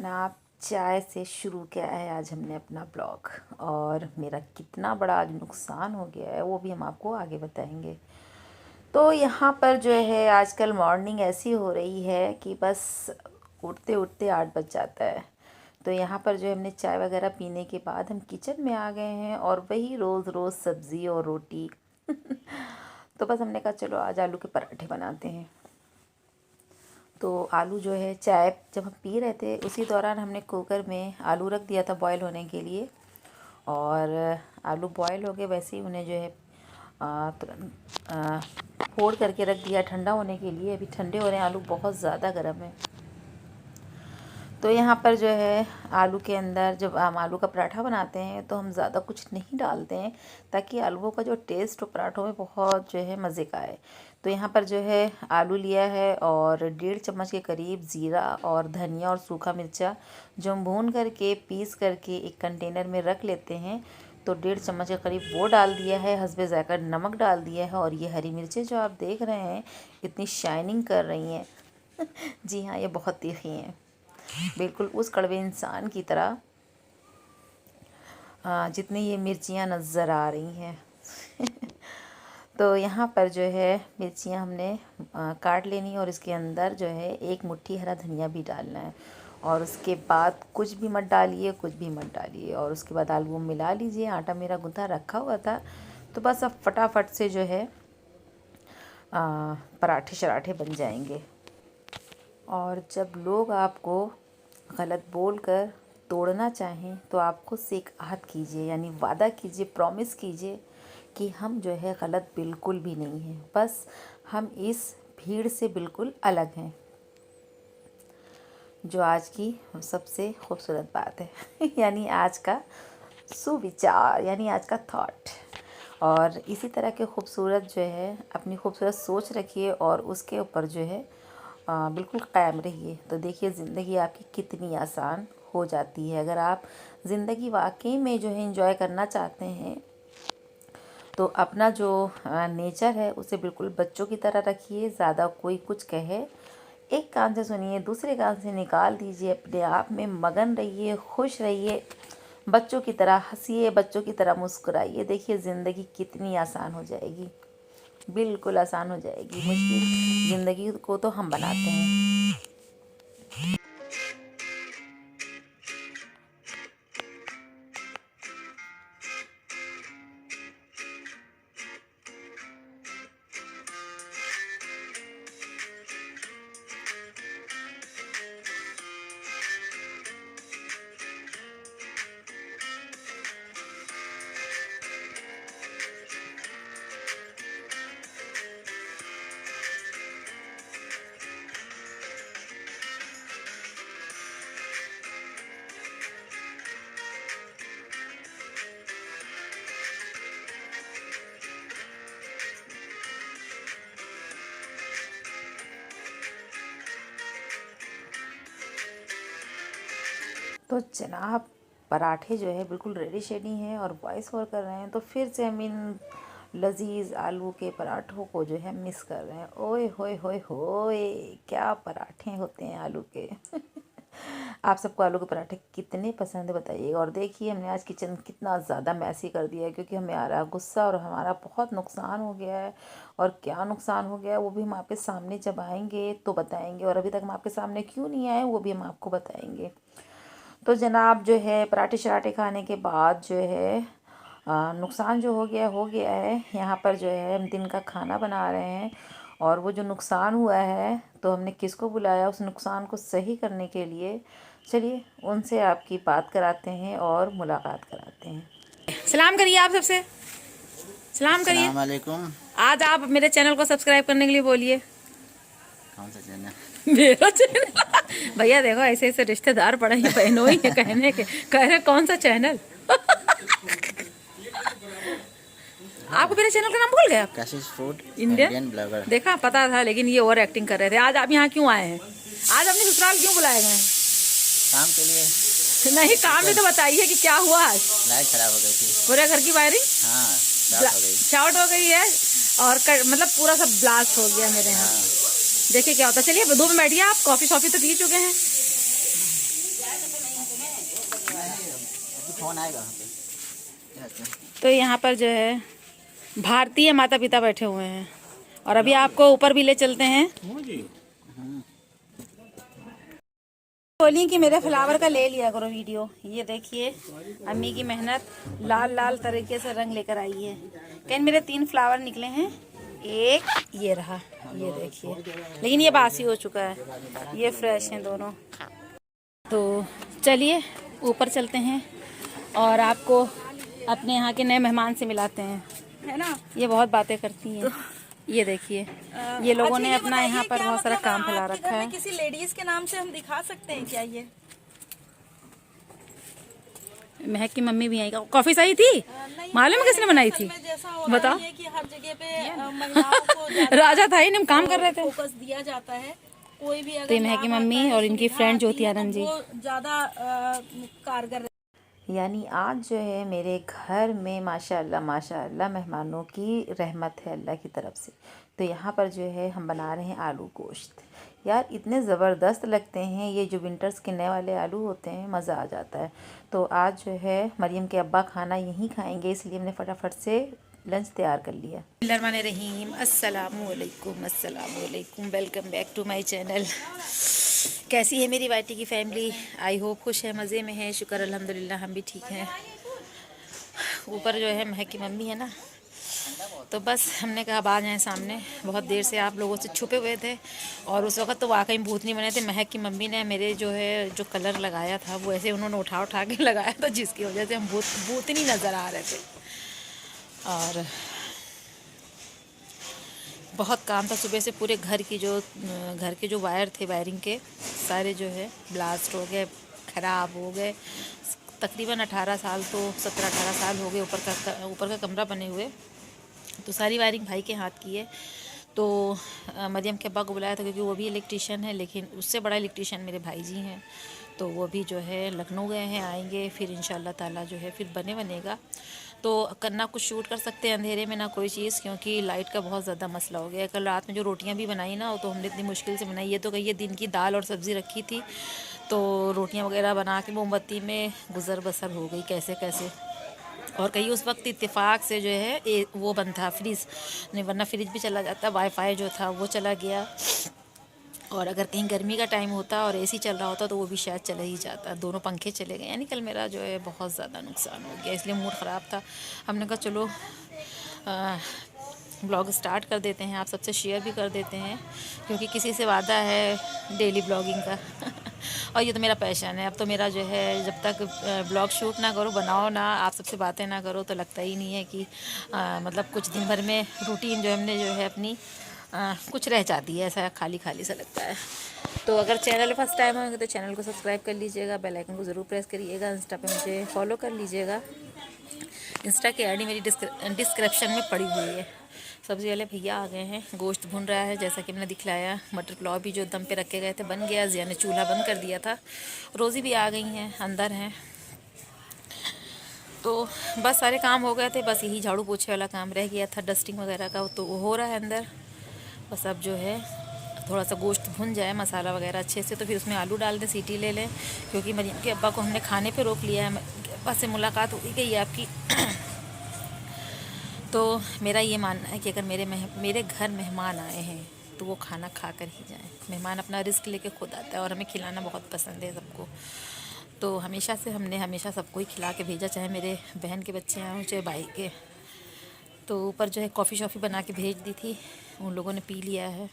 जनाब, चाय से शुरू किया है आज हमने अपना ब्लॉग। और मेरा कितना बड़ा आज नुकसान हो गया है वो भी हम आपको आगे बताएंगे। तो यहाँ पर जो है आजकल मॉर्निंग ऐसी हो रही है कि बस उठते उठते 8 बज जाता है। तो यहाँ पर जो है हमने चाय वगैरह पीने के बाद हम किचन में आ गए हैं और वही रोज़ रोज़ सब्ज़ी और रोटी तो बस हमने कहा चलो आज आलू के पराठे बनाते हैं। तो आलू जो है चाय जब हम पी रहे थे उसी दौरान हमने कुकर में आलू रख दिया था बॉईल होने के लिए। और आलू बॉईल हो गए, वैसे ही उन्हें जो है तुरंत फोड़ करके रख दिया ठंडा होने के लिए। अभी ठंडे हो रहे हैं, आलू बहुत ज़्यादा गर्म है। तो यहाँ पर जो है आलू के अंदर जब हम आलू का पराठा बनाते हैं तो हम ज़्यादा कुछ नहीं डालते हैं ताकि आलूओं का जो टेस्ट हो पराठों में बहुत जो है मज़े का है। तो यहाँ पर जो है आलू लिया है और 1.5 चम्मच के करीब ज़ीरा और धनिया और सूखा मिर्चा जो हम भून करके पीस करके एक कंटेनर में रख लेते हैं। तो 1.5 चम्मच के करीब वो डाल दिया है। हस्बे ज़ायक़ा नमक डाल दिया है। और ये हरी मिर्चें जो आप देख रहे हैं इतनी शाइनिंग कर रही हैं जी हाँ, ये बहुत तीखी हैं, बिल्कुल उस कड़वे इंसान की तरह जितनी ये मिर्चियाँ नज़र आ रही हैं तो यहाँ पर जो है मिर्चियाँ हमने काट लेनी और इसके अंदर जो है 1 मुट्ठी हरा धनिया भी डालना है। और उसके बाद कुछ भी मत डालिए, कुछ भी मत डालिए। और उसके बाद आलू मिला लीजिए। आटा मेरा गूँथा रखा हुआ था तो बस अब फटाफट से जो है पराठे शराठे बन जाएंगे। और जब लोग आपको गलत बोलकर तोड़ना चाहें तो आप खुद से एक आहद कीजिए, यानी वादा कीजिए, प्रॉमिस कीजिए कि हम जो है गलत बिल्कुल भी नहीं हैं, बस हम इस भीड़ से बिल्कुल अलग हैं। जो आज की सबसे खूबसूरत बात है यानी आज का सुविचार, यानी आज का थॉट। और इसी तरह के खूबसूरत जो है अपनी खूबसूरत सोच रखिए और उसके ऊपर जो है बिल्कुल कायम रहिए। तो देखिए ज़िंदगी आपकी कितनी आसान हो जाती है। अगर आप ज़िंदगी वाकई में जो है एंजॉय करना चाहते हैं तो अपना जो नेचर है उसे बिल्कुल बच्चों की तरह रखिए। ज़्यादा कोई कुछ कहे एक कान से सुनिए, दूसरे कान से निकाल दीजिए। अपने आप में मगन रहिए, खुश रहिए, बच्चों की तरह हंसिए, बच्चों की तरह मुस्कुराइए। देखिए ज़िंदगी कितनी आसान हो जाएगी, बिल्कुल आसान हो जाएगी। मुश्किल ज़िंदगी को तो हम बनाते हैं। तो जनाब पराठे जो है बिल्कुल रेडी शेडी हैं और वॉइस ओवर कर रहे हैं। तो फिर से हम इन लजीज आलू के पराठों को जो है मिस कर रहे हैं। ओए होए होए होए, क्या पराठे होते हैं आलू के आप सबको आलू के पराठे कितने पसंद है बताइएगा। और देखिए हमने आज किचन कितना ज़्यादा मैसी कर दिया है क्योंकि हमें आ रहा गुस्सा और हमारा बहुत नुकसान हो गया है। और क्या नुकसान हो गया है वो भी हम आपके सामने जब आएंगे तो बताएंगे। और अभी तक हम आपके सामने क्यों नहीं आए वो भी हम आपको बताएंगे। तो जनाब जो है पराठे शराठे खाने के बाद जो है नुकसान जो हो गया है। यहाँ पर जो है हम दिन का खाना बना रहे हैं और वो जो नुकसान हुआ है तो हमने किसको बुलाया उस नुकसान को सही करने के लिए। चलिए उनसे आपकी बात कराते हैं और मुलाकात कराते हैं। सलाम करिए आप सबसे, सलाम करिए। अस्सलाम वालेकुम। आज आप मेरे चैनल को सब्सक्राइब करने के लिए बोलिए। कौन सा चैनल? मेरा चैनल भैया देखो ऐसे ऐसे रिश्तेदार पड़े हैं, बहनों ही है कहने के, कह रहे कौन सा चैनल आपको मेरे चैनल का नाम भूल गया? कशिश फूड इंडियन ब्लॉगर। देखा, पता था, लेकिन ये और एक्टिंग कर रहे थे। आज आप यहाँ क्यों आए हैं? आज अपने ससुराल क्यों बुलाए गए हैं? काम के लिए। नहीं, काम नहीं तो बताइए कि क्या हुआ आज? लाइट खराब हो गई थी। पूरे घर की वायरिंग हाँ, शॉर्ट हो गई। शॉर्ट हो गई है और मतलब पूरा सब ब्लास्ट हो गया मेरे यहाँ। देखिए क्या होता है। चलिए 2 मिनट बैठिए आप, कॉफ़ी शॉफ़ी तो पी चुके हैं। फोन आएगा वहाँ पे तो यहाँ पर जो है भारतीय माता पिता बैठे हुए हैं और अभी आपको ऊपर भी ले चलते हैं। बोली कि मेरे फ्लावर का ले लिया करो वीडियो। ये देखिए अम्मी की मेहनत, लाल लाल तरीके से रंग लेकर आई है। कहीं मेरे 3 फ्लावर निकले हैं, एक ये रहा, ये देखिए, लेकिन ये बासी हो चुका है, ये फ्रेश हैं दोनों। तो चलिए ऊपर चलते हैं और आपको अपने यहाँ के नए मेहमान से मिलाते हैं, है ना। ये बहुत बातें करती हैं। ये देखिए ये लोगों ने अपना यहाँ पर बहुत सारा काम फैला रखा है। किसी लेडीज के नाम से हम दिखा सकते हैं क्या ये? महक की मम्मी भी आई। कॉफी सही थी? मालूम है किसने बनाई थी? बताओ। कि हर जगह पे महिलाओं को राजा था ही, हम काम कर रहे थे। फोकस दिया जाता है। कोई भी तो महक की मम्मी और इनकी फ्रेंड ज्योति आनंद जी ज्यादा कारगर। यानी आज जो है मेरे घर में माशाल्लाह मेहमानों की रहमत है अल्लाह की तरफ से। तो यहाँ पर जो है हम बना रहे हैं आलू गोश्त। यार इतने ज़बरदस्त लगते हैं ये, जो विंटर्स के नए वाले आलू होते हैं, मज़ा आ जाता है। तो आज जो है मरियम के अब्बा खाना यहीं खाएंगे, इसलिए हमने फटाफट से लंच तैयार कर लिया। बिस्मिल्लाहिर्रहमानिर्रहीम, अस्सलामुअलैकुम, welcome back to my channel. कैसी है मेरी वाइटी की फैमिली? आई होप खुश है, मज़े में है। शुक्र अल्हम्दुलिल्लाह हम भी ठीक हैं। ऊपर जो है महक की मम्मी है ना, तो बस हमने कहा आ जाएँ सामने। बहुत देर से आप लोगों से छुपे हुए थे और उस वक्त तो वाकई भूतनी बने थे। महक की मम्मी ने मेरे जो है जो कलर लगाया था वो ऐसे उन्होंने उठा के लगाया था, जिसकी वजह से हम भूतनी नज़र आ रहे थे। और बहुत काम था सुबह से। पूरे घर के जो वायर थे, वायरिंग के सारे जो है ब्लास्ट हो गए, ख़राब हो गए। तकरीबन 18 साल तो 17-18 साल हो गए ऊपर का कमरा बने हुए। तो सारी वायरिंग भाई के हाथ की है। तो मरियम के अब्बा को बुलाया था क्योंकि वो भी इलेक्ट्रीशियन है, लेकिन उससे बड़ा इलेक्ट्रीशियन मेरे भाई जी हैं। तो वो भी जो है लखनऊ गए हैं, आएंगे फिर इंशाल्लाह ताला जो है फिर बनेगा। तो ना कुछ शूट कर सकते हैं अंधेरे में, ना कोई चीज़, क्योंकि लाइट का बहुत ज़्यादा मसला हो गया है। कल रात में जो रोटियां भी बनाई ना, वो तो हमने इतनी मुश्किल से बनाई। ये तो कहिए दिन की दाल और सब्ज़ी रखी थी, तो रोटियां वगैरह बना के मोमबत्ती में गुजर बसर हो गई कैसे कैसे। और कहीं उस वक्त इत्तेफाक से जो है वो बंद था फ्रिज, नहीं वरना फ्रिज भी चला जाता, वाईफाई जो था वो चला गया। और अगर कहीं गर्मी का टाइम होता और एसी चल रहा होता तो वो भी शायद चला ही जाता। दोनों पंखे चले गए। यानी कल मेरा जो है बहुत ज़्यादा नुकसान हो गया, इसलिए मूड ख़राब था। हमने कहा चलो ब्लॉग स्टार्ट कर देते हैं, आप सबसे शेयर भी कर देते हैं, क्योंकि किसी से वादा है डेली ब्लॉगिंग का और ये तो मेरा पैशन है। अब तो मेरा जो है जब तक ब्लॉग शूट ना करो, बनाओ ना, आप सबसे बातें ना करो, तो लगता ही नहीं है कि मतलब कुछ दिन भर में रूटीन जो हमने जो है अपनी कुछ रह जाती है, ऐसा खाली खाली सा लगता है। तो अगर चैनल फर्स्ट टाइम होंगे तो चैनल को सब्सक्राइब कर लीजिएगा, बेल आइकन को ज़रूर प्रेस करिएगा, इंस्टा पे मुझे फॉलो कर लीजिएगा। इंस्टा की आईडी मेरी डिस्क्रिप्शन में पड़ी हुई है। सबसे पहले भैया आ गए हैं, गोश्त भुन रहा है जैसा कि मैंने दिखलाया। मटर पुलाव भी जो दम पे रखे गए थे बन गया, जिया ने चूल्हा बंद कर दिया था। रोज़ी भी आ गई हैं, अंदर हैं। तो बस सारे काम हो गए थे, बस यही झाड़ू पोछे वाला काम रह गया था, डस्टिंग वगैरह का, तो वो हो रहा है अंदर। बस अब जो है थोड़ा सा गोश्त भुन जाए मसाला वगैरह अच्छे से, तो फिर उसमें आलू डाल दें, सीटी ले लें, क्योंकि मरियम के अब्बा को हमने खाने पे रोक लिया है। अब्बा से मुलाकात हो गई है आपकी तो मेरा ये मानना है कि अगर मेरे घर मेहमान आए हैं तो वो खाना खा कर ही जाएं। मेहमान अपना रिस्क लेके खुद आता है और हमें खिलाना बहुत पसंद है सबको। तो हमने हमेशा सबको ही खिला के भेजा, चाहे मेरे बहन के बच्चे हों चाहे भाई के। तो ऊपर जो है कॉफ़ी शॉफ़ी बना के भेज दी थी, उन लोगों ने पी लिया है।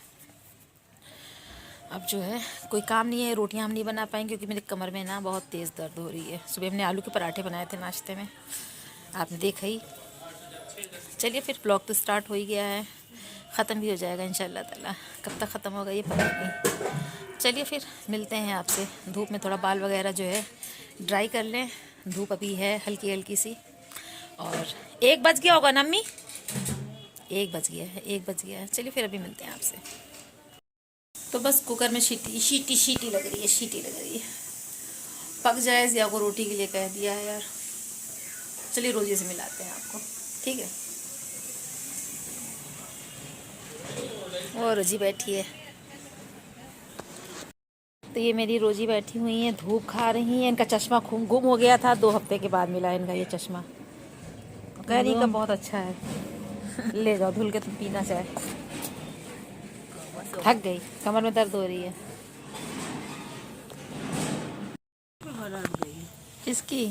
अब जो है कोई काम नहीं है, रोटियां हम नहीं बना पाएंगे क्योंकि मेरे कमर में ना बहुत तेज़ दर्द हो रही है। सुबह हमने आलू के पराठे बनाए थे नाश्ते में, आपने देखा ही। चलिए फिर ब्लॉग तो स्टार्ट हो ही गया है, ख़त्म भी हो जाएगा इंशाल्लाह ताला। कब तक ख़त्म होगा ये पता नहीं। चलिए फिर मिलते हैं आपसे। धूप में थोड़ा बाल वगैरह जो है ड्राई कर लें, धूप अभी है हल्की हल्की सी। और 1 बज गया होगा ना अम्मी? 1 बज गया है। चलिए फिर अभी मिलते हैं आपसे। तो बस कुकर में शीटी लग रही है। पक जाए, जिया को रोटी के लिए कह दिया है यार। चलिए रोज़ी से मिलाते हैं आपको, ठीक है। और रोज़ी बैठी है, तो ये मेरी रोजी बैठी हुई हैं, धूप खा रही हैं। इनका चश्मा गुम हो गया था, 2 हफ्ते के बाद मिला इनका ये चश्मा। कह रही का बहुत अच्छा है। ले जाओ धुल के, तुम पीना चाहे। थक गई, कमर में दर्द हो रही है। किसकी?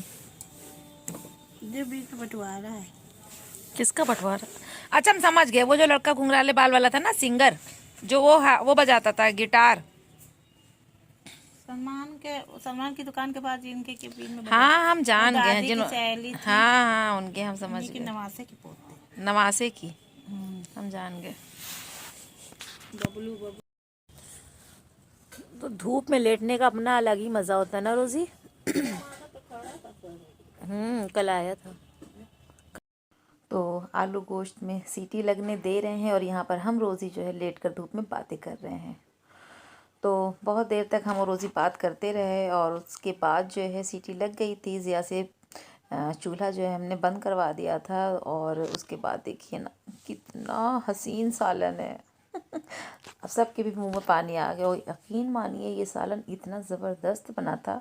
जो भी तो बंटवारा है। किसका बंटवारा? अच्छा हम समझ गए, वो जो लड़का घुंघराले बाल वाला था ना, सिंगर, जो वो बजाता था गिटार। सलमान की दुकान के पास जिनके केबिन में हाँ हम जान गए हैं सहेली थी। हाँ हाँ उनके हम समझ उन्हीं की गए। नवासे की पोते। नवासे की हम जान गए। बबलू तो धूप में लेटने का अपना अलग ही मजा होता है ना रोजी। कल आया था। तो आलू गोश्त में सीटी लगने दे रहे हैं और यहाँ पर हम रोज़ी जो है लेट कर धूप में बातें कर रहे हैं। तो बहुत देर तक हम और रोज़ी बात करते रहे और उसके बाद जो है सीटी लग गई थी। ज़िया से चूल्हा जो है हमने बंद करवा दिया था और उसके बाद देखिए ना कितना हसीन सालन है। अब सबके भी मुंह में पानी आ गया। और यकीन मानिए ये सालन इतना ज़बरदस्त बना था,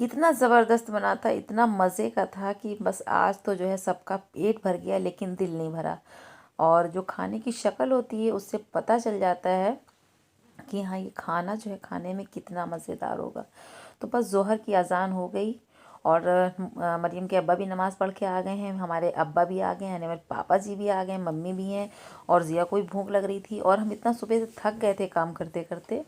इतना ज़बरदस्त बना था, इतना मज़े का था कि बस आज तो जो है सबका पेट भर गया लेकिन दिल नहीं भरा। और जो खाने की शक्ल होती है उससे पता चल जाता है कि हाँ ये खाना जो है खाने में कितना मज़ेदार होगा। तो बस ज़ोहर की अज़ान हो गई और मरियम के अब्बा भी नमाज़ पढ़ के आ गए हैं, हमारे अब्बा भी आ गए हैं, मेरे पापा जी भी आ गए, मम्मी भी हैं और ज़िया को भी भूख लग रही थी। और हम इतना सुबह से थक गए थे काम करते करते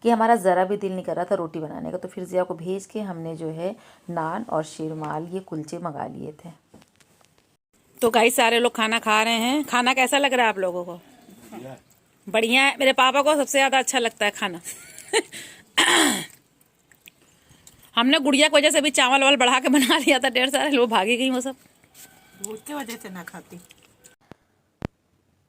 कि हमारा ज़रा भी दिल नहीं कर रहा था रोटी बनाने का। तो फिर ज़िया को भेज के हमने जो है नान और शीरमाल ये कुलचे मंगा लिए थे। तो गाइस सारे लोग खाना खा रहे हैं। खाना कैसा लग रहा है आप लोगों को? बढ़िया है। मेरे पापा को सबसे ज़्यादा अच्छा लगता है खाना। हमने गुड़िया की वजह से भी चावल वावल बढ़ा के बना लिया था, ढेर सारे लोग भागी गई वो सब। उसके वजह से ना खाती।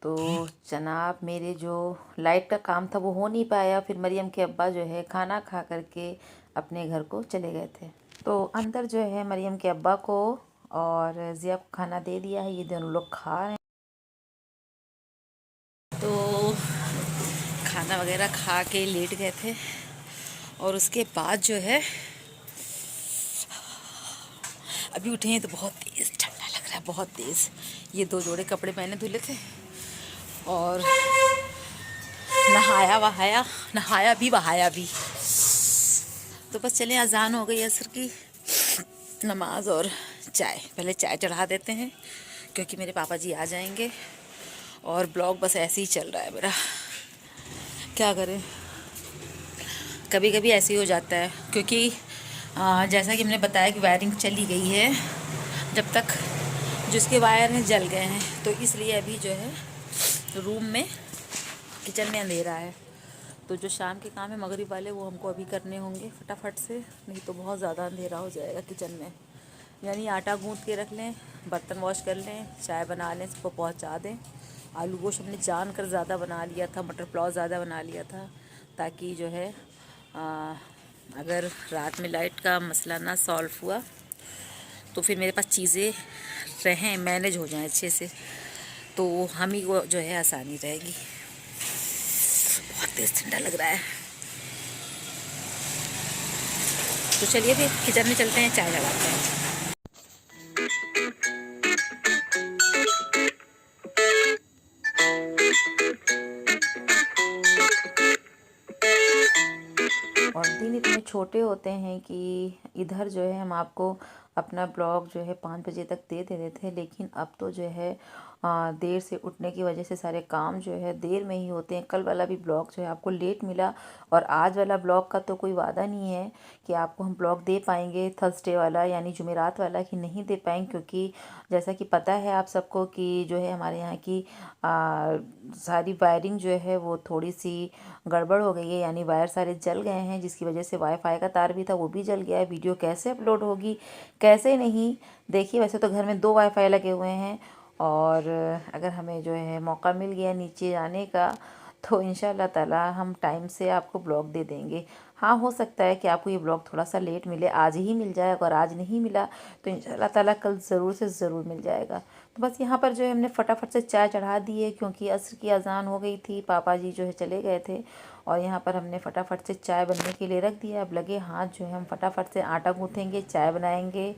तो जनाब मेरे जो लाइट का काम था वो हो नहीं पाया। फिर मरियम के अब्बा जो है खाना खा करके अपने घर को चले गए थे। तो अंदर जो है मरियम के अब्बा को और ज़िया को खाना दे दिया है, ये दोनों लोग खा रहे हैं। तो खाना वगैरह खा के लेट गए थे और उसके बाद जो है अभी उठे हैं तो बहुत तेज़ ठंडा लग रहा है, बहुत तेज़। ये 2 जोड़े कपड़े मैंने धुले थे और नहाया भी बहाया भी। तो बस चले, अजान हो गई असर की, नमाज और चाय। पहले चाय चढ़ा देते हैं क्योंकि मेरे पापा जी आ जाएंगे। और ब्लॉग बस ऐसे ही चल रहा है मेरा, क्या करें, कभी कभी ऐसे ही हो जाता है। क्योंकि जैसा कि हमने बताया कि वायरिंग चली गई है, जब तक जिसके वायर हैं जल गए हैं, तो इसलिए अभी जो है रूम में किचन में अंधेरा है। तो जो शाम के काम है मगरिब वाले वो हमको अभी करने होंगे फटाफट से, नहीं तो बहुत ज़्यादा अंधेरा हो जाएगा किचन में। यानी आटा गूँथ के रख लें, बर्तन वॉश कर लें, चाय बना लें, सबको पहुंचा दें। आलू गोश्त हमने जानकर ज़्यादा बना लिया था, मटर पुलाव ज़्यादा बना लिया था ताकि जो है अगर रात में लाइट का मसला ना सॉल्व हुआ तो फिर मेरे पास चीज़ें रहें, मैनेज हो जाएं अच्छे से, तो हम ही को जो है आसानी रहेगी। बहुत तेज़ ठंडा लग रहा है। तो चलिए फिर किचन में चलते हैं, चाय लगाते हैं। और दिन इतने छोटे होते हैं कि इधर जो है हम आपको अपना ब्लॉग जो है 5 बजे तक दे देते थे, लेकिन अब तो जो है देर से उठने की वजह से सारे काम जो है देर में ही होते हैं। कल वाला भी ब्लॉग जो है आपको लेट मिला और आज वाला ब्लॉग का तो कोई वादा नहीं है कि आपको हम ब्लॉग दे पाएंगे थर्सडे वाला यानी जुमेरात वाला कि नहीं दे पाएंगे, क्योंकि जैसा कि पता है आप सबको कि जो है हमारे यहाँ की सारी वायरिंग जो है वो थोड़ी सी गड़बड़ हो गई है, यानी वायर सारे जल गए हैं, जिसकी वजह से वाईफाई का तार भी था वो भी जल गया है। वीडियो कैसे अपलोड होगी कैसे नहीं, देखिए वैसे तो घर में 2 वाईफाई लगे हुए हैं और अगर हमें जो है मौका मिल गया नीचे जाने का तो इंशाल्लाह ताला हम टाइम से आपको ब्लॉग दे देंगे। हाँ हो सकता है कि आपको ये ब्लॉग थोड़ा सा लेट मिले, आज ही मिल जाए, अगर आज नहीं मिला तो इंशाल्लाह ताला कल ज़रूर से ज़रूर मिल जाएगा। तो बस यहाँ पर जो है हमने फटाफट से चाय चढ़ा दी है क्योंकि असर की अज़ान हो गई थी, पापा जी जो है चले गए थे और यहाँ पर हमने फटाफट से चाय बनने के लिए रख दिया। अब लगे हाथ जो है हम फटाफट से आटा गूँथेंगे, चाय बनाएंगे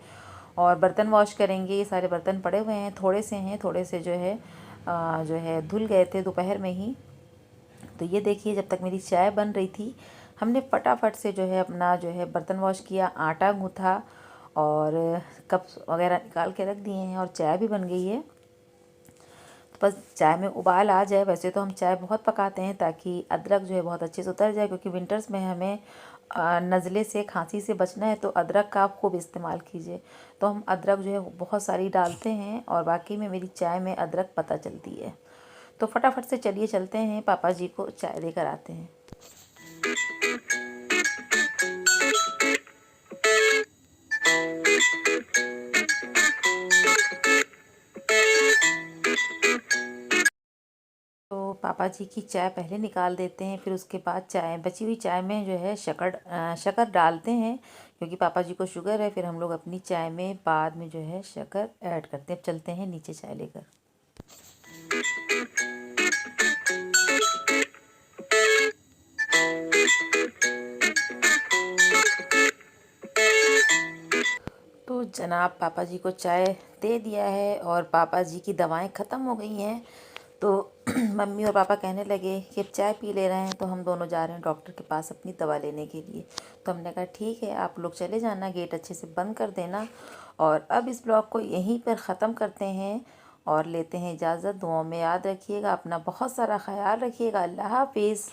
और बर्तन वॉश करेंगे। ये सारे बर्तन पड़े हुए हैं, थोड़े से जो है धुल गए थे दोपहर में ही। तो ये देखिए जब तक मेरी चाय बन रही थी हमने फटाफट से जो है अपना जो है बर्तन वॉश किया, आटा गूँथा और कप वगैरह निकाल के रख दिए हैं और चाय भी बन गई है। बस चाय में उबाल आ जाए। वैसे तो हम चाय बहुत पकाते हैं ताकि अदरक जो है बहुत अच्छे से उतर जाए, क्योंकि विंटर्स में हमें नज़ले से, खांसी से बचना है, तो अदरक का आप खूब इस्तेमाल कीजिए। तो हम अदरक जो है बहुत सारी डालते हैं और वाकई में मेरी चाय में अदरक पता चलती है। तो फटाफट से चलिए चलते हैं, पापा जी को चाय देकर आते हैं। तो पापा जी की चाय पहले निकाल देते हैं, फिर उसके बाद चाय, बची हुई चाय में जो है शक्कर डालते हैं, क्योंकि पापा जी को शुगर है। फिर हम लोग अपनी चाय में बाद में जो है शक्कर ऐड करते हैं। अब चलते हैं नीचे चाय लेकर। तो जनाब पापा जी को चाय दे दिया है और पापा जी की दवाएं ख़त्म हो गई हैं। तो मम्मी और पापा कहने लगे कि अब चाय पी ले रहे हैं तो हम दोनों जा रहे हैं डॉक्टर के पास अपनी दवा लेने के लिए। तो हमने कहा ठीक है, आप लोग चले जाना, गेट अच्छे से बंद कर देना। और अब इस ब्लॉग को यहीं पर ख़त्म करते हैं और लेते हैं इजाज़त। दुआओं में याद रखिएगा, अपना बहुत सारा ख्याल रखिएगा। अल्लाह हाफिज़।